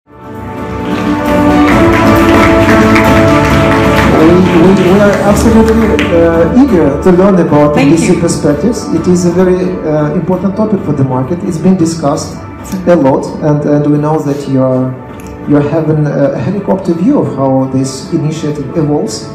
We are absolutely eager to learn about these perspectives. It is a very important topic for the market. It's been discussed a lot, and we know that you're having a helicopter view of how this initiative evolves.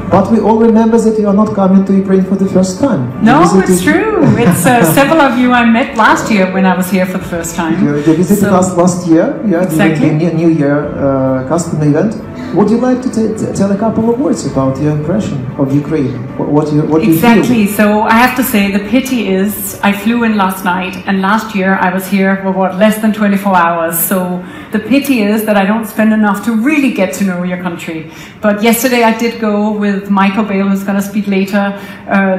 But we all remember that you are not coming to Ukraine for the first time. No, it's true. It's several of you I met last year when I was here for the first time. You visited us last year, exactly. During the New Year customer event. Would you like to tell a couple of words about your impression of Ukraine? What you feel? Exactly. So I have to say, the pity is I flew in last night, and last year I was here for less than 24 hours. So the pity is that I don't spend enough to really get to know your country. But yesterday I did go with Michael Bale, who's going to speak later,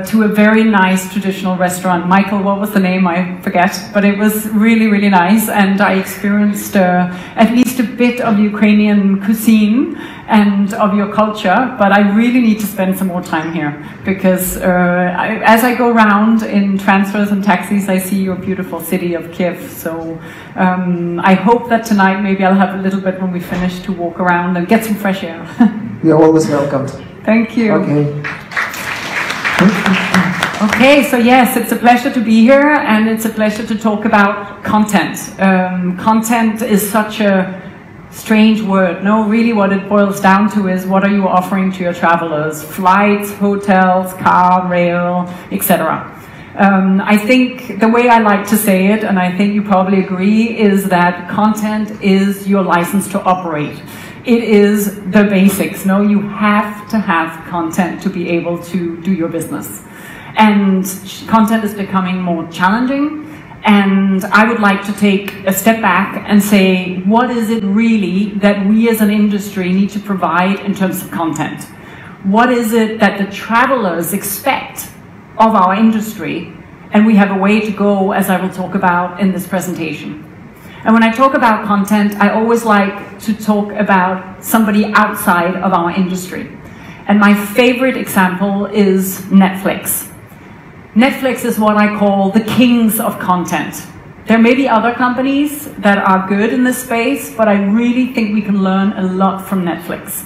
to a very nice traditional restaurant. Michael, what was the name? I forget. But it was really, really nice, and I experienced at least a bit of Ukrainian cuisine and of your culture, but I really need to spend some more time here because as I go around in transfers and taxis, I see your beautiful city of Kiev. So I hope that tonight maybe I'll have a little bit when we finish to walk around and get some fresh air. You're always welcomed. Thank you. Okay. Okay, so yes, it's a pleasure to be here, and it's a pleasure to talk about content. Content is such a strange word. No, really what it boils down to is what are you offering to your travelers? Flights, hotels, car, rail, etc. I think the way I like to say it, and I think you probably agree, is that content is your license to operate. It is the basics. No, you have to have content to be able to do your business. And content is becoming more challenging. And I would like to take a step back and say, what is it really that we as an industry need to provide in terms of content? What is it that the travelers expect of our industry? And we have a way to go, as I will talk about in this presentation. And when I talk about content, I always like to talk about somebody outside of our industry. And my favorite example is Netflix. Netflix is what I call the kings of content. There may be other companies that are good in this space, but I really think we can learn a lot from Netflix.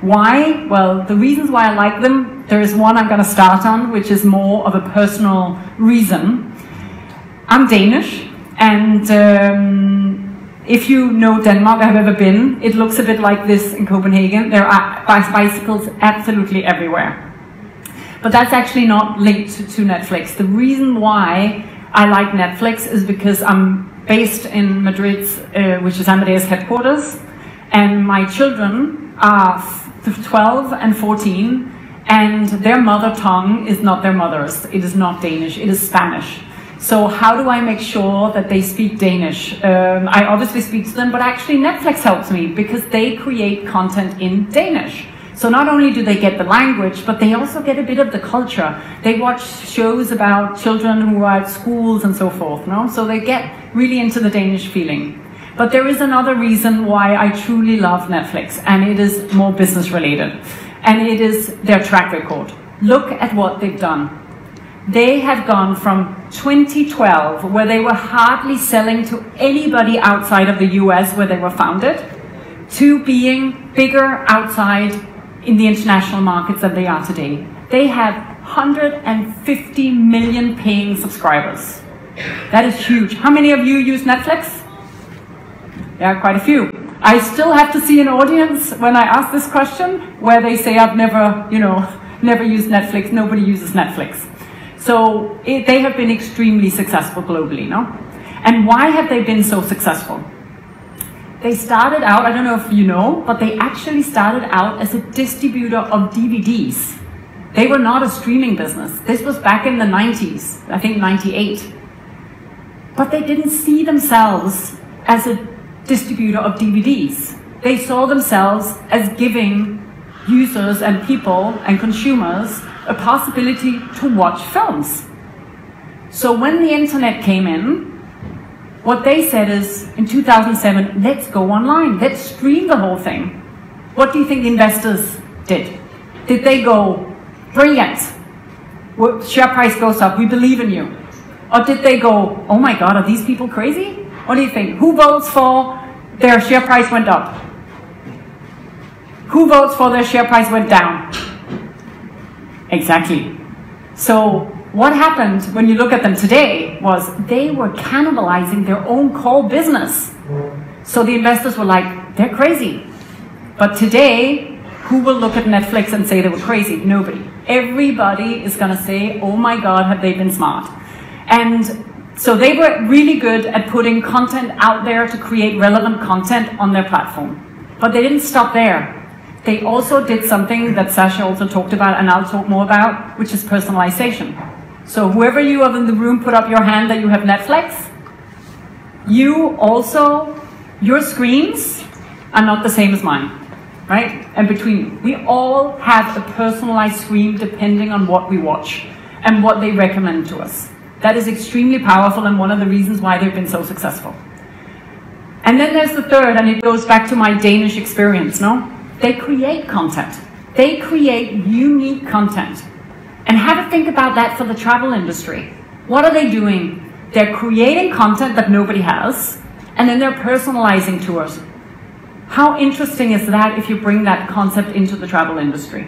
Why? Well, the reasons why I like them, there is one I'm going to start on, which is more of a personal reason. I'm Danish, and if you know Denmark, I've ever been, it looks a bit like this in Copenhagen. There are bicycles absolutely everywhere. But that's actually not linked to Netflix. The reason why I like Netflix is because I'm based in Madrid, which is AMADEUS headquarters, and my children are 12 and 14, and their mother tongue is not their mother's. It is not Danish, it is Spanish. So how do I make sure that they speak Danish? I obviously speak to them, but actually Netflix helps me because they create content in Danish. So not only do they get the language, but they also get a bit of the culture. They watch shows about children who are at schools and so forth, no? So they get really into the Danish feeling. But there is another reason why I truly love Netflix, and it is more business related. And it is their track record. Look at what they've done. They have gone from 2012, where they were hardly selling to anybody outside of the US where they were founded, to being bigger outside in the international markets than they are today. They have 150 million paying subscribers. That is huge. How many of you use Netflix? Yeah, quite a few. I still have to see an audience when I ask this question where they say I've never, never used Netflix. Nobody uses Netflix. So they have been extremely successful globally, no? And why have they been so successful? They started out, I don't know if you know, but they actually started out as a distributor of DVDs. They were not a streaming business. This was back in the 90s, I think 98. But they didn't see themselves as a distributor of DVDs. They saw themselves as giving users and people and consumers a possibility to watch films. So when the internet came in, what they said is, in 2007, let's go online, let's stream the whole thing. What do you think the investors did? Did they go, brilliant, share price goes up, we believe in you? Or did they go, oh my God, are these people crazy? What do you think? Who votes for their share price went up? Who votes for their share price went down? Exactly. So what happened when you look at them today was they were cannibalizing their own core business. So the investors were like, they're crazy. But today, who will look at Netflix and say they were crazy? Nobody. Everybody is going to say, oh my God, have they been smart? And so they were really good at putting content out there to create relevant content on their platform. But they didn't stop there. They also did something that Sasha also talked about, and I'll talk more about, which is personalization. So whoever you are in the room, put up your hand that you have Netflix. You also, your screens are not the same as mine, right? And between, we all have a personalized screen depending on what we watch and what they recommend to us. That is extremely powerful and one of the reasons why they've been so successful. And then there's the third, and it goes back to my Danish experience, no? They create content. They create unique content. And have a think about that for the travel industry. What are they doing? They're creating content that nobody has, and then they're personalizing tours. How interesting is that if you bring that concept into the travel industry?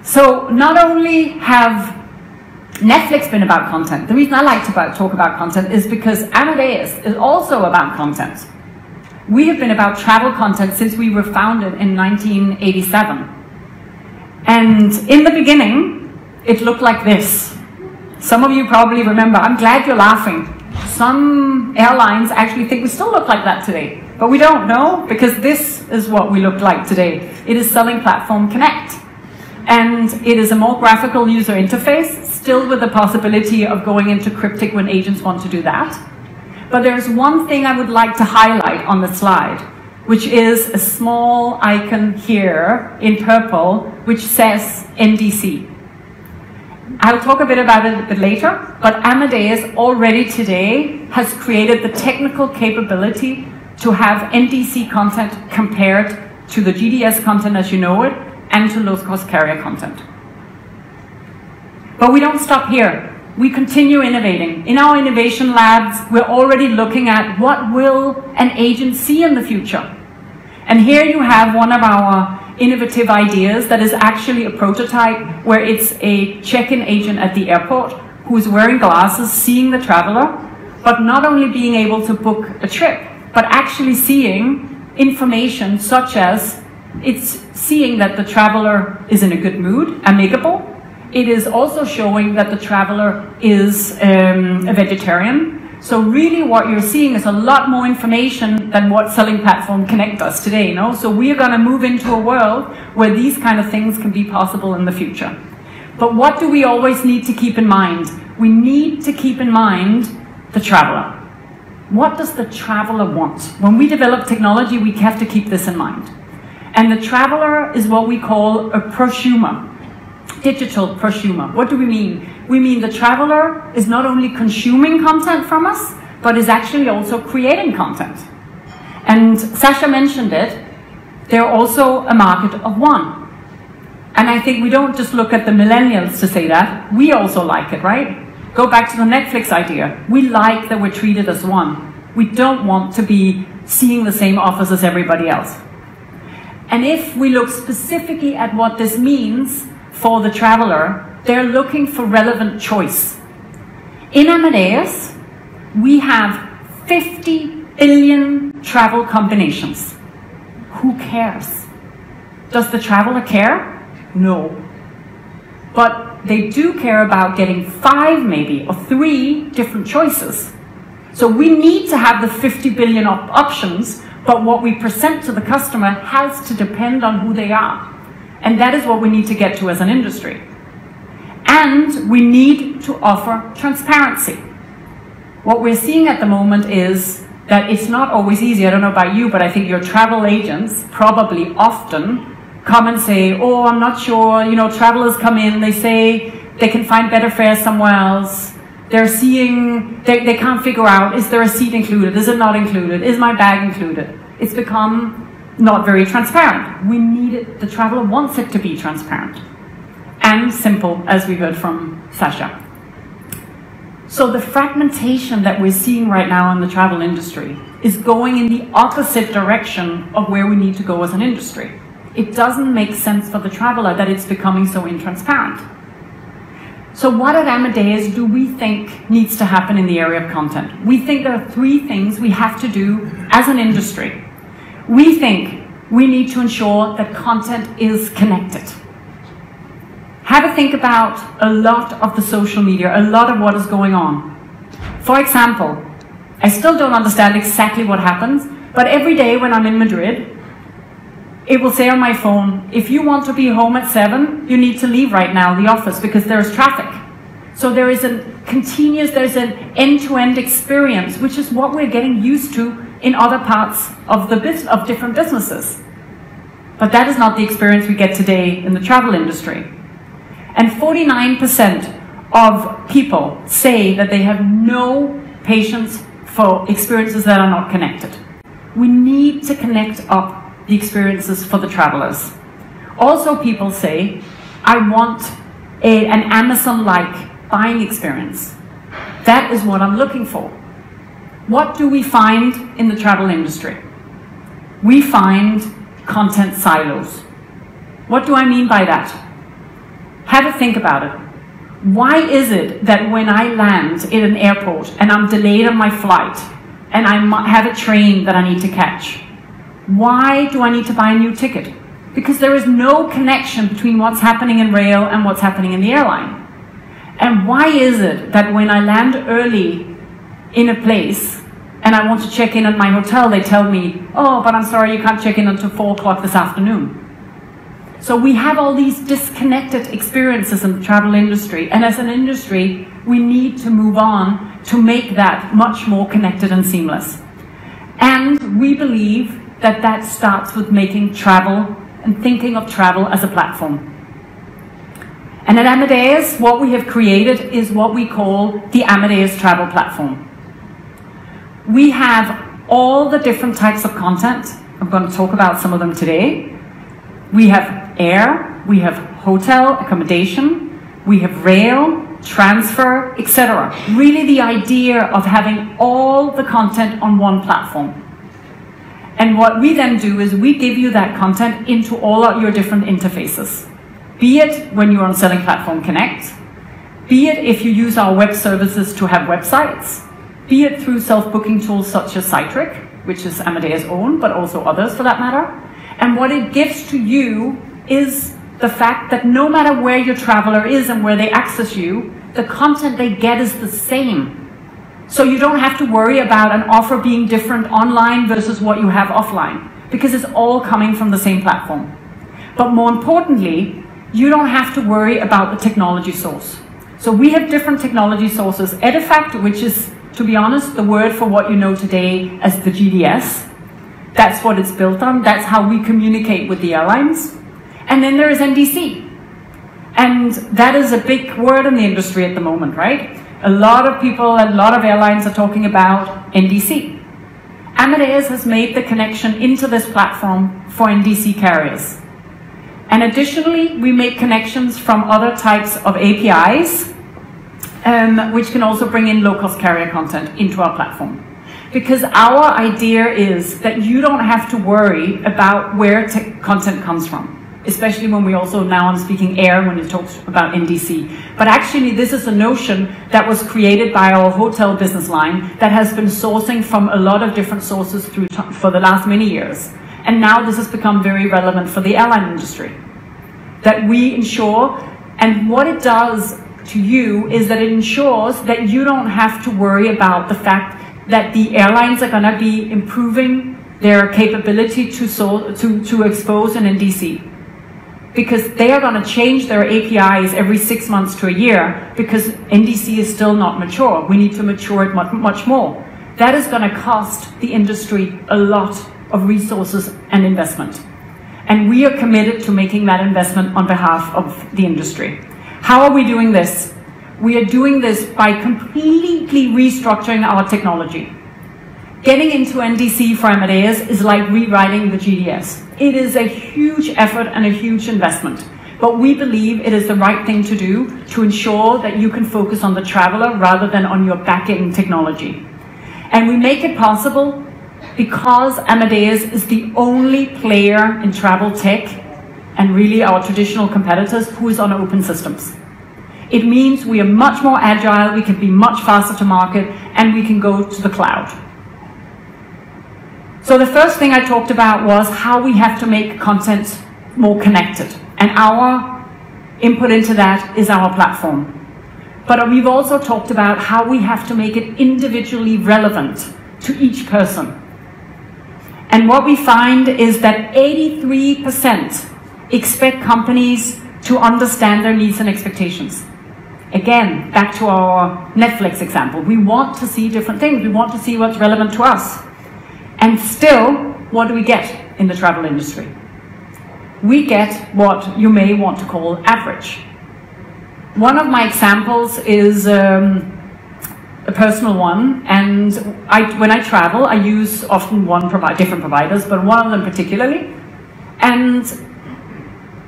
So not only have Netflix been about content, the reason I like to talk about content is because Amadeus is also about content. We have been about travel content since we were founded in 1987. And in the beginning, it looked like this. Some of you probably remember. I'm glad you're laughing. Some airlines actually think we still look like that today. But we don't know, because this is what we look like today. It is Selling Platform Connect. And it is a more graphical user interface, still with the possibility of going into cryptic when agents want to do that. But there's one thing I would like to highlight on the slide, which is a small icon here in purple, which says NDC. I'll talk a bit about it a bit later, but Amadeus already today has created the technical capability to have NDC content compared to the GDS content as you know it, and to low-cost carrier content. But we don't stop here. We continue innovating. In our innovation labs, we're already looking at what will an agent see in the future. And here you have one of our innovative ideas that is actually a prototype where it's a check-in agent at the airport who's wearing glasses, seeing the traveler, but not only being able to book a trip, but actually seeing information such as it's seeing that the traveler is in a good mood, amicable. It is also showing that the traveler is a vegetarian. So really what you're seeing is a lot more information than what Selling Platform Connect does today. No? So we are going to move into a world where these kind of things can be possible in the future. But what do we always need to keep in mind? We need to keep in mind the traveler. What does the traveler want? When we develop technology, we have to keep this in mind. And the traveler is what we call a prosumer. Digital prosumer. What do we mean? We mean the traveler is not only consuming content from us, but is actually also creating content. And Sasha mentioned it, they're also a market of one. And I think we don't just look at the millennials to say that, we also like it, right? Go back to the Netflix idea. We like that we're treated as one. We don't want to be seeing the same offers as everybody else. And if we look specifically at what this means for the traveler, they're looking for relevant choice. In Amadeus, we have 50 billion travel combinations. Who cares? Does the traveler care? No. But they do care about getting 5 maybe, or 3 different choices. So we need to have the 50 billion options, but what we present to the customer has to depend on who they are. And that is what we need to get to as an industry. And we need to offer transparency. What we're seeing at the moment is that it's not always easy. I don't know about you, but I think your travel agents probably often come and say, oh, I'm not sure, you know, travelers come in, they say they can find better fares somewhere else. They're seeing, they can't figure out, is there a seat included? Is it not included? Is my bag included? It's become not very transparent. We need it, the traveler wants it to be transparent and simple, as we heard from Sasha. So the fragmentation that we're seeing right now in the travel industry is going in the opposite direction of where we need to go as an industry. It doesn't make sense for the traveler that it's becoming so intransparent. So what at Amadeus do we think needs to happen in the area of content? We think there are 3 things we have to do as an industry. We think we need to ensure that content is connected. Have a think about a lot of the social media, a lot of what is going on. For example, I still don't understand exactly what happens, but every day when I'm in Madrid, it will say on my phone, if you want to be home at 7, you need to leave right now the office because there's traffic. So there is a continuous, there's an end-to-end experience, which is what we're getting used to in other parts of of different businesses. But that is not the experience we get today in the travel industry. And 49% of people say that they have no patience for experiences that are not connected. We need to connect up the experiences for the travelers. Also, people say, I want an Amazon-like buying experience. That is what I'm looking for. What do we find in the travel industry? We find content silos. What do I mean by that? Have a think about it. Why is it that when I land in an airport and I'm delayed on my flight and I have a train that I need to catch, why do I need to buy a new ticket? Because there is no connection between what's happening in rail and what's happening in the airline. And why is it that when I land early in a place and I want to check in at my hotel, they tell me, oh, but I'm sorry, you can't check in until 4 o'clock this afternoon. So we have all these disconnected experiences in the travel industry. And as an industry, we need to move on to make that much more connected and seamless. And we believe that that starts with making travel and thinking of travel as a platform. And at Amadeus, what we have created is what we call the Amadeus Travel Platform. We have all the different types of content. I'm going to talk about some of them today. We have air, we have hotel, accommodation, we have rail, transfer, etc. Really the idea of having all the content on one platform. And what we then do is we give you that content into all of your different interfaces. Be it when you're on Selling Platform Connect, be it if you use our web services to have websites, be it through self-booking tools such as Citric, which is Amadeus' own, but also others for that matter. And what it gives to you is the fact that no matter where your traveler is and where they access you, the content they get is the same. So you don't have to worry about an offer being different online versus what you have offline, because it's all coming from the same platform. But more importantly, you don't have to worry about the technology source. So we have different technology sources. Edifact, which is, to be honest, the word for what you know today as the GDS. That's what it's built on. That's how we communicate with the airlines. And then there is NDC. And that is a big word in the industry at the moment, right? A lot of people, a lot of airlines are talking about NDC. Amadeus has made the connection into this platform for NDC carriers. And additionally, we make connections from other types of APIs, which can also bring in low-cost carrier content into our platform. Because our idea is that you don't have to worry about where content comes from, especially when we also now I'm speaking air when it talks about NDC. But actually this is a notion that was created by our hotel business line that has been sourcing from a lot of different sources for the last many years. And now this has become very relevant for the airline industry. That we ensure, and what it does to you is that it ensures that you don't have to worry about the fact that the airlines are going to be improving their capability to expose an NDC. Because they are going to change their APIs every 6 months to a year because NDC is still not mature. We need to mature it much more. That is going to cost the industry a lot of resources and investment. And we are committed to making that investment on behalf of the industry. How are we doing this? We are doing this by completely restructuring our technology. Getting into NDC for Amadeus is like rewriting the GDS. It is a huge effort and a huge investment But we believe it is the right thing to do to ensure that you can focus on the traveler rather than on your back-end technology. And we make it possible because Amadeus is the only player in travel tech, and really our traditional competitors, who is on open systems. It means we are much more agile, we can be much faster to market, and we can go to the cloud. So the first thing I talked about was how we have to make content more connected. And our input into that is our platform. But we've also talked about how we have to make it individually relevant to each person. And what we find is that 83% expect companies to understand their needs and expectations. Again, back to our Netflix example. We want to see different things. We want to see what's relevant to us. And still, what do we get in the travel industry? We get what you may want to call average. One of my examples is a personal one, and when I travel, I use often different providers, but one of them particularly. And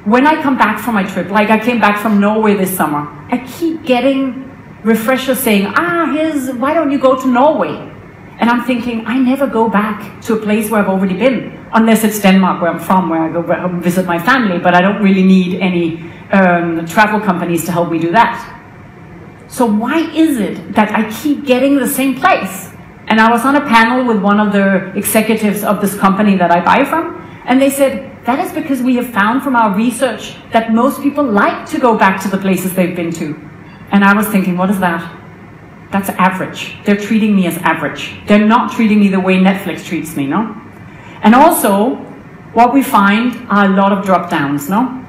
when I come back from my trip, like I came back from Norway this summer, I keep getting refreshers saying, why don't you go to Norway? And I'm thinking, I never go back to a place where I've already been, unless it's Denmark, where I'm from, where I go visit my family, but I don't really need any travel companies to help me do that. So why is it that I keep getting the same place? And I was on a panel with one of the executives of this company that I buy from, and they said, that is because we have found from our research that most people like to go back to the places they've been to. And I was thinking, what is that? That's average. They're treating me as average. They're not treating me the way Netflix treats me, no? And also, what we find are a lot of drop-downs, no?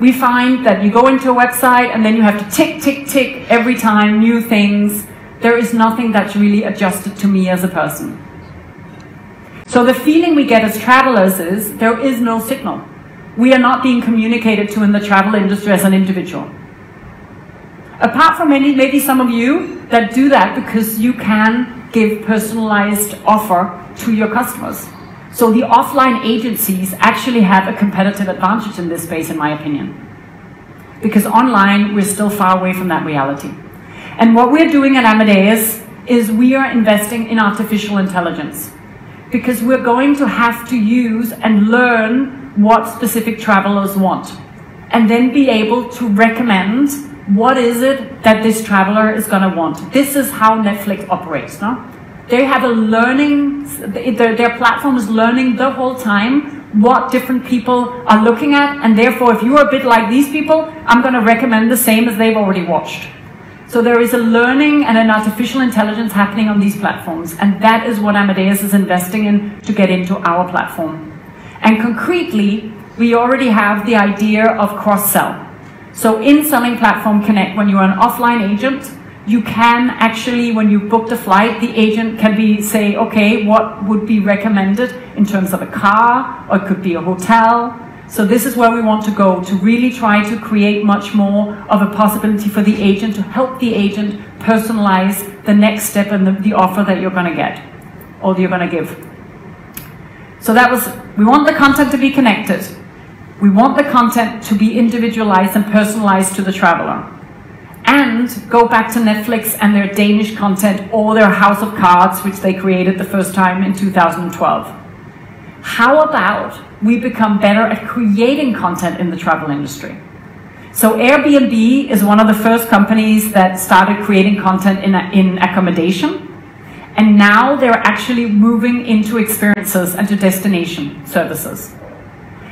We find that you go into a website and then you have to tick, tick, tick every time, new things. There is nothing that's really adjusted to me as a person. So the feeling we get as travelers is there is no signal. We are not being communicated to in the travel industry as an individual. Apart from maybe some of you that do that because you can give personalized offer to your customers. So the offline agencies actually have a competitive advantage in this space, in my opinion. Because online, we're still far away from that reality. And what we're doing at Amadeus is we are investing in artificial intelligence. Because we're going to have to use and learn what specific travelers want. And then be able to recommend what is it that this traveler is going to want. This is how Netflix operates, no? They have a learning, their platform is learning the whole time what different people are looking at, and therefore if you are a bit like these people, I'm going to recommend the same as they've already watched. So there is a learning and an artificial intelligence happening on these platforms, and that is what Amadeus is investing in to get into our platform. And concretely, we already have the idea of cross-sell. So in Selling Platform Connect, when you're an offline agent, you can actually, when you booked a flight, the agent can say, okay, what would be recommended in terms of a car, or it could be a hotel. So this is where we want to go, to really try to create much more of a possibility for the agent, to help the agent personalize the next step and the offer that you're going to get, or you're going to give. So that was, we want the content to be connected. We want the content to be individualized and personalized to the traveler. And go back to Netflix and their Danish content, or their House of Cards, which they created the first time in 2012. How about we become better at creating content in the travel industry? So Airbnb is one of the first companies that started creating content in accommodation. And now they're actually moving into experiences and to destination services.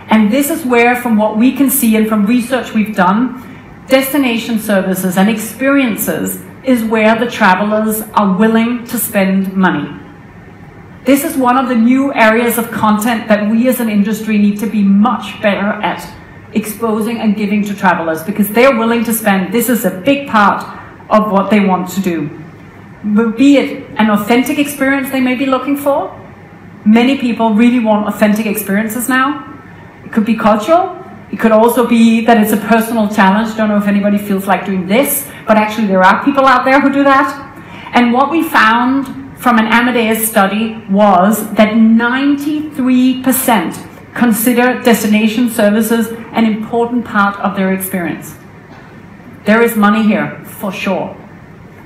And this is where, from what we can see and from research we've done, destination services and experiences is where the travelers are willing to spend money. This is one of the new areas of content that we as an industry need to be much better at exposing and giving to travelers, because they're willing to spend. This is a big part of what they want to do. Be it an authentic experience they may be looking for. Many people really want authentic experiences now. It could be cultural. It could also be that it's a personal challenge. Don't know if anybody feels like doing this, but actually there are people out there who do that. And what we found from an Amadeus study was that 93% consider destination services an important part of their experience. There is money here, for sure.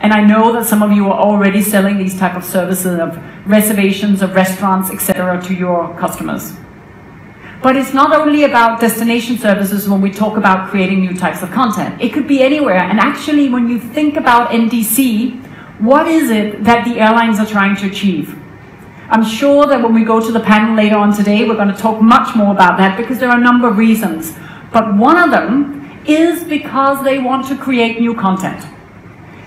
And I know that some of you are already selling these type of services of reservations of restaurants, etc. to your customers. But it's not only about destination services when we talk about creating new types of content. It could be anywhere. And actually, when you think about NDC, what is it that the airlines are trying to achieve? I'm sure that when we go to the panel later on today, we're going to talk much more about that because there are a number of reasons. But one of them is because they want to create new content.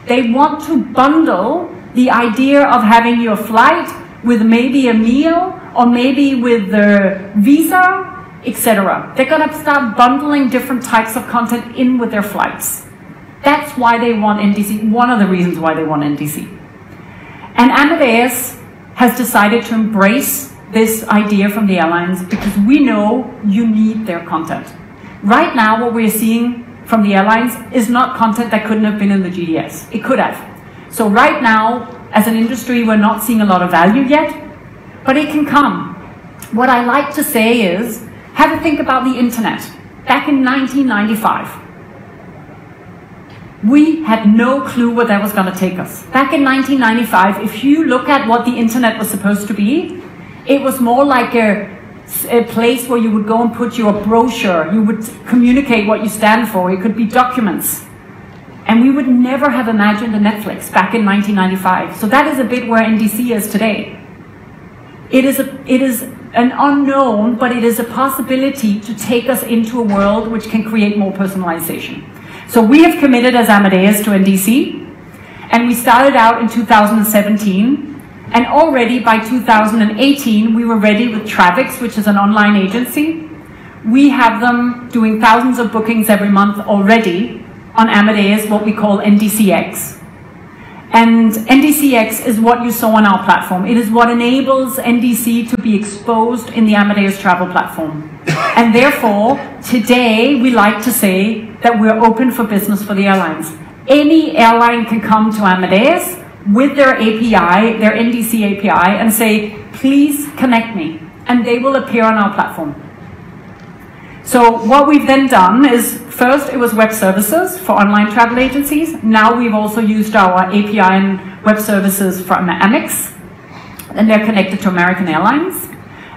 They want to bundle the idea of having your flight with maybe a meal or maybe with the visa, etc. They're going to start bundling different types of content in with their flights. That's why they want NDC, one of the reasons why they want NDC. And Amadeus has decided to embrace this idea from the airlines because we know you need their content. Right now, what we're seeing from the airlines is not content that couldn't have been in the GDS. It could have. So right now, as an industry, we're not seeing a lot of value yet, but it can come. What I like to say is, have a think about the internet. Back in 1995, we had no clue where that was going to take us. Back in 1995, if you look at what the internet was supposed to be, it was more like a place where you would go and put your brochure, you would communicate what you stand for, it could be documents. And we would never have imagined a Netflix back in 1995. So that is a bit where NDC is today. It is an unknown, but it is a possibility to take us into a world which can create more personalization. So we have committed as Amadeus to NDC, and we started out in 2017, and already by 2018 we were ready with Travix, which is an online agency. We have them doing thousands of bookings every month already on Amadeus, what we call NDCX. And NDCX is what you saw on our platform. It is what enables NDC to be exposed in the Amadeus travel platform. And therefore, today we like to say that we're open for business for the airlines. Any airline can come to Amadeus with their API, their NDC API, and say, please connect me. And they will appear on our platform. So what we've then done is, first it was web services for online travel agencies. Now we've also used our API and web services from Amex, and they're connected to American Airlines.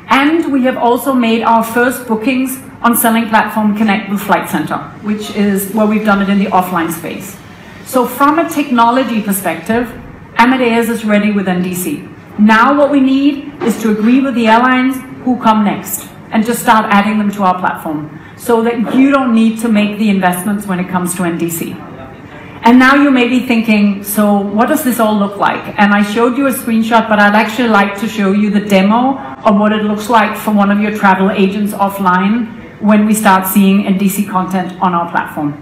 And we have also made our first bookings on selling platform Connect with Flight Center, which is where we've done it in the offline space. So from a technology perspective, Amadeus is ready with NDC. Now what we need is to agree with the airlines who come next and just start adding them to our platform so that you don't need to make the investments when it comes to NDC. And now you may be thinking, so what does this all look like? And I showed you a screenshot, but I'd actually like to show you the demo of what it looks like for one of your travel agents offline when we start seeing NDC content on our platform.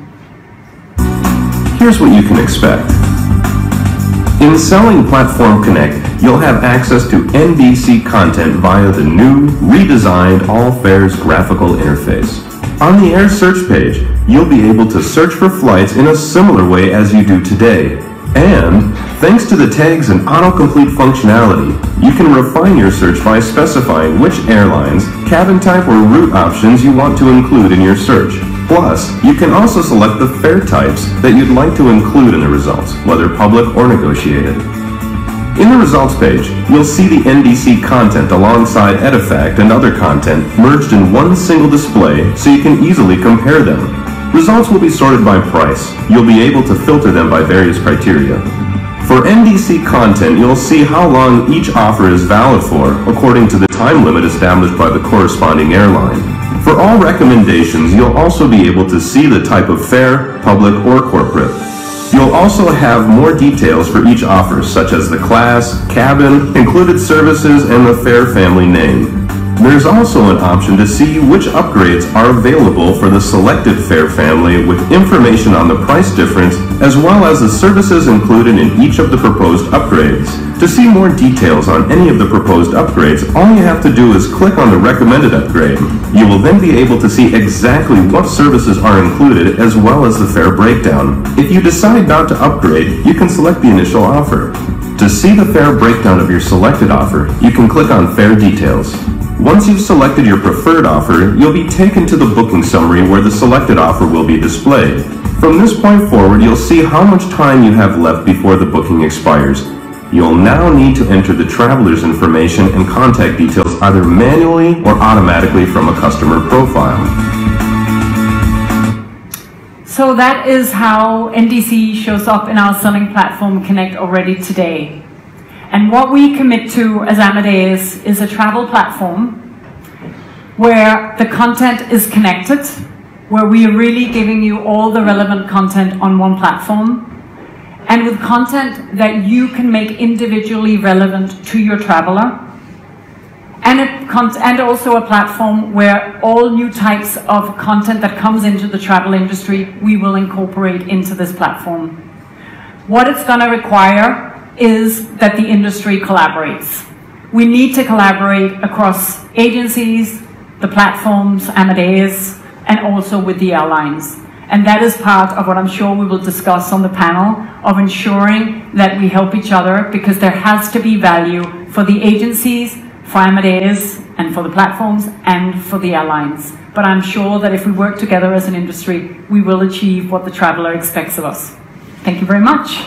Here's what you can expect. In Selling Platform Connect, you'll have access to NDC content via the new, redesigned All Fares graphical interface. On the Air search page, you'll be able to search for flights in a similar way as you do today. And, thanks to the tags and autocomplete functionality, you can refine your search by specifying which airlines, cabin type, or route options you want to include in your search. Plus, you can also select the fare types that you'd like to include in the results, whether public or negotiated. In the results page, you'll see the NDC content alongside Edifact and other content merged in one single display so you can easily compare them. Results will be sorted by price. You'll be able to filter them by various criteria. For NDC content, you'll see how long each offer is valid for, according to the time limit established by the corresponding airline. For all recommendations, you'll also be able to see the type of fare, public or corporate. You'll also have more details for each offer, such as the class, cabin, included services, and the fare family name. There's also an option to see which upgrades are available for the selected fare family with information on the price difference, as well as the services included in each of the proposed upgrades. To see more details on any of the proposed upgrades, all you have to do is click on the recommended upgrade. You will then be able to see exactly what services are included, as well as the fare breakdown. If you decide not to upgrade, you can select the initial offer. To see the fare breakdown of your selected offer, you can click on Fare Details. Once you've selected your preferred offer, you'll be taken to the booking summary where the selected offer will be displayed. From this point forward, you'll see how much time you have left before the booking expires. You'll now need to enter the traveler's information and contact details either manually or automatically from a customer profile. So that is how NDC shows up in our Selling Platform Connect already today. And what we commit to as Amadeus is a travel platform where the content is connected, where we are really giving you all the relevant content on one platform, and with content that you can make individually relevant to your traveler, and also a platform where all new types of content that comes into the travel industry, we will incorporate into this platform. What it's going to require is that the industry collaborates. We need to collaborate across agencies, the platforms, Amadeus, and also with the airlines. And that is part of what I'm sure we will discuss on the panel of ensuring that we help each other, because there has to be value for the agencies, for Amadeus, and for the platforms, and for the airlines. But I'm sure that if we work together as an industry, we will achieve what the traveler expects of us. Thank you very much.